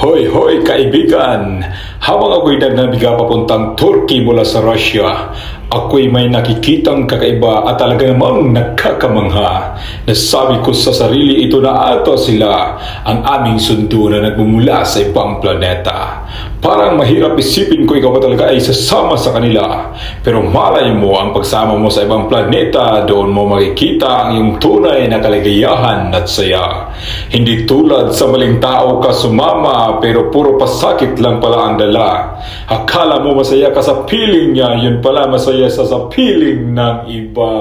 Hoy, hoy kaibigan! Habang ako'y nagnabiga papuntang Turkey mula sa Russia, ako'y may nakikitang kakaiba at talaga namang nagkakamangha. Nasabi ko sa sarili, ito na ata sila, ang aming sundo na nagmumula sa ibang planeta. Parang mahirap isipin ko ikaw ba talaga ay sasama sa kanila. Pero malay mo, ang pagsama mo sa ibang planeta, doon mo makikita ang iyong tunay na kaligayahan at saya. Hindi tulad sa maling tao ka sumama, pero puro pasakit lang pala ang dala. Akala mo masaya ka sa piling niya, yun pala masaya sa piling ng iba.